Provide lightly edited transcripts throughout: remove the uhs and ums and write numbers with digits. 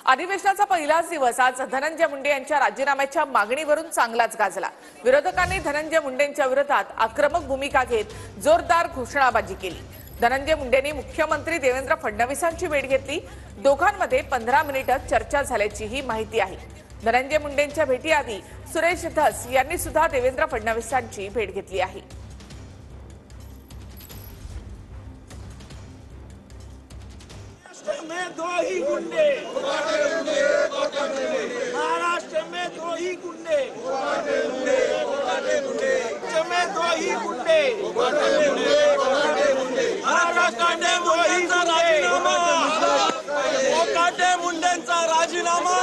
अधिवेशनाचा पहिलाच दिवस आज धनंजय मुंडे यांच्या राजीनाम्याच्या मागणीवरून चांगलाच गाजला। विरोधकांनी धनंजय मुंडेंच्या विरोधात आक्रमक भूमिका घेत जोरदार घोषणाबाजी केली। धनंजय मुंडेंनी मुख्यमंत्री देवेंद्र फडणवीसांची भेट घेतली। दोघांमध्ये 15 मिनिटे चर्चा झाल्याचीही माहिती आहे। धनंजय मुंडेंच्या भेटीआधी सुरेश धस यांनी सुद्धा देवेंद्र फडणवीसांची भेट घेतली आहे। में दो ही गुंडे, महाराष्ट्र में दो ही गुंडे, में दो ही गुंडे, महाराष्ट्र में दो ही राजीनामा, मुंडेंचा राजीनामा,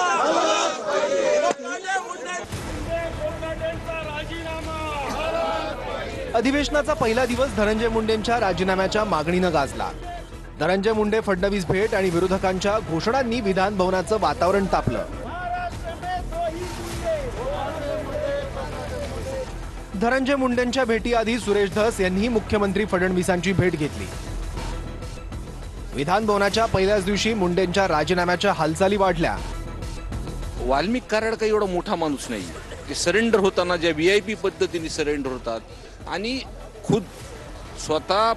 अधिवेशनाचा पहिला दिवस धनंजय मुंडेंच्या राजीनाम्याच्या मागणीनं गाजला। धनंजय मुंडे फडणवीस भेट आणि विरोधकांच्या घोषणांनी विधान भवनाचं वातावरण तापलं। धनंजय मुंडेंच्या भेटीआधी सुरेश धस यांनी मुख्यमंत्री फडणवीसांची भेट घेतली। विधान भवनाच्या पहिल्याच दिवशी मुंडेंच्या राजीनाम्याच्या हालचाली वाढल्या। वाल्मिक कराड काही एवढा मोठा माणूस नाही, ते सरेंडर होताना ज्या VIP पद्धतीने सरेंडर होतात आणि खुद स्वतः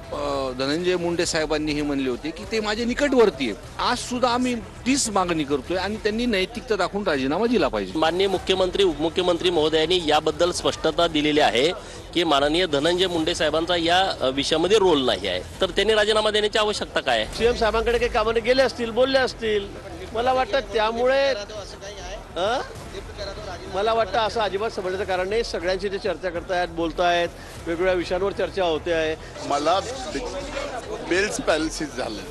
धनंजय मुंडे साहेबांनी हे म्हणले होते की ते माझे निकटवर्ती आहे। आज सुद्धा आम्ही तीच मागणी करतोय आणि त्यांनी नैतिकता दाखवून राजीनामा दिला पाहिजे। माननीय मुख्यमंत्री उपमुख्यमंत्री महोदयांनी याबद्दल स्पष्टता दिलेली आहे की माननीय धनंजय मुंडे साहेबांचा या विषयामध्ये रोल नाही आहे, तर त्यांनी राजीनामा देण्याची आवश्यकता काय आहे? सीएम साहेबांकडे काही कामाने गेले असतील, बोलले असतील, मला वाटतं त्यामुळे मला वाटतं असं अजिबात समजण्याचं कारण नाही। सगळ्यांशी ते चर्चा करतायत, बोलतायत, वेगवेगळ्या विषयांवर चर्चा होते आहे। मला बेल्स पॅलिसिस झालं,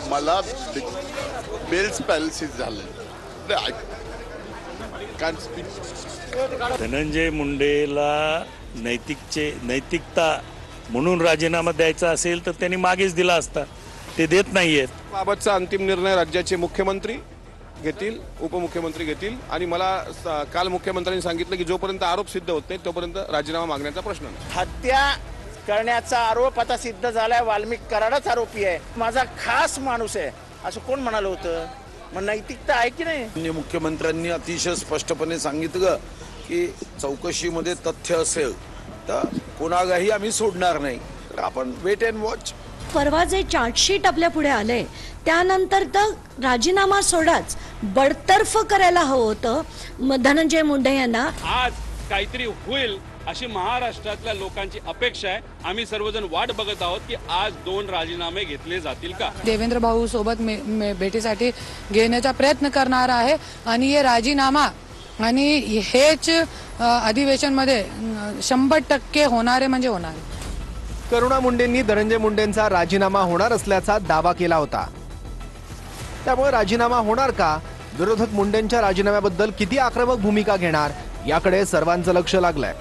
मला बेल्स पॅलिसिस झालं। धनंजय मुंडेला नैतिकता म्हणून राजीनामा द्यायचा असेल तर त्यांनी मागेच दिला असता, ते देत नाहीयेत। बाबतचा अंतिम निर्णय राज्याचे मुख्यमंत्री घेतील, उपमुख्यमंत्री घेतील आणि मला काल मुख्यमंत्र्यांनी सांगितलं की जोपर्यंत आरोप सिद्ध होत नाही तोपर्यंत राजीनामा मागण्याचा प्रश्न नाही। हत्या करण्याचा आरोप आता सिद्ध झालाय, वाल्मिक कराडच आरोपी आहे, माझा खास माणूस आहे असं कोण म्हणालं होतं? मग नैतिकता आहे की नाही? मुख्यमंत्र्यांनी अतिशय स्पष्टपणे सांगितलं की चौकशीमध्ये तथ्य असेल तर कोणालाही आम्ही सोडणार नाही, तर आपण वेट अँड वॉच। परवा जे चार्जशीट आपल्या पुढे आले त्यानंतर तर राजीनामा सोडाच बडतर्फ करायला हवं होतं धनंजय मुंडे यांना। आज काहीतरी होईल अशी महाराष्ट्रातल्या लोकांची अपेक्षा आहे। आम्ही सर्वजण वाट बघत आहोत की आज 2 राजीनामे घेतले जातील का। देवेंद्र भाऊ सोबत भेटीसाठी घेण्याचा प्रयत्न करणार आहे आणि हे राजीनामा आणि हेच अधिवेशन मध्ये 100% होणारे म्हणजे होणार। करुणा मुंडेंनी धनंजय मुंडेंचा राजीनामा होणार असल्याचा दावा केला होता। त्यामुळे राजीनामा होणार का, विरोधक मुंडेंच्या राजीनाम्याबद्दल किती आक्रमक भूमिका घेणार याकडे सर्वांचं लक्ष लागलंय।